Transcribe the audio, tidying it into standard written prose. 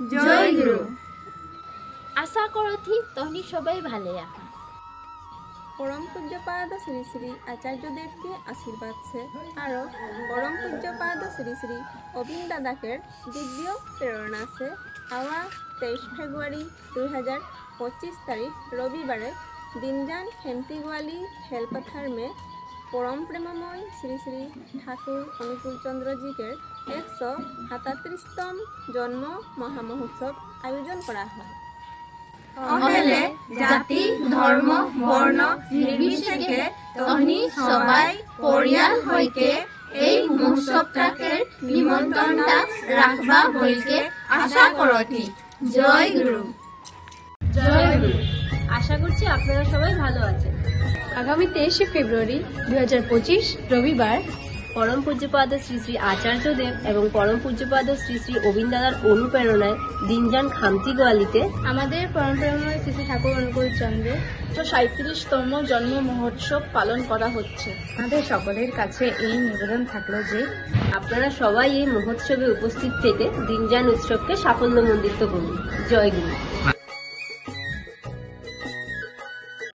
জয় গুরু। আশা করছি তহনি সবাই ভালো আছেন। পরম পূজ্যপাদ শ্রী শ্রী আচার্যদেবকে আশীর্বাদ সে আরও পরম পূজ্যপাদ শ্রী শ্রী অবিন দাদাকের দিব্য প্রেরণা সে আওয়া 23 ফেব্রুয়ারি 2025 তারিখ রবিবারে দিনজান খেমতিগোয়ালি খেলপথার में परम प्रेममय श्री श्री ठाकुर अनुकूल चंद्र जी के 137तम जन्म महामहोत्सव आयोजन करा है। অহেলে জাতি ধর্ম বর্ণ নির্বিশেষে তহনি সবাই পরিয়াল হইকে এই মহোৎসবটাকে নিমন্ত্রণটা রাখবা বলকে আশা করছি। জয় গুরু। জয় গুরু। আশা করছি আপনারা সবাই ভালো আছেন। আগামী 23 ফেব্রুয়ারি 2025 রবিবার পরম পূজ্যপাদ শ্রী শ্রী আচার্যদেব এবং পরম পূজ্যপাদ শ্রী শ্রী অবিন দাদার অনুপ্রেরণায় দিনজান খামতিগোয়ালিতে আমাদের পরম প্রেমময় শ্রী শ্রী ঠাকুর অনুকূল চন্দ্রের 137তম জন্ম মহোৎসব পালন করা হচ্ছে। আমাদের সকলের কাছে এই নিবেদন থাকলো যে আপনারা সবাই এই মহোৎসবে উপস্থিত থেকে দিনজান উৎসবকে সাফল্যমণ্ডিত করুন। জয় গুরু।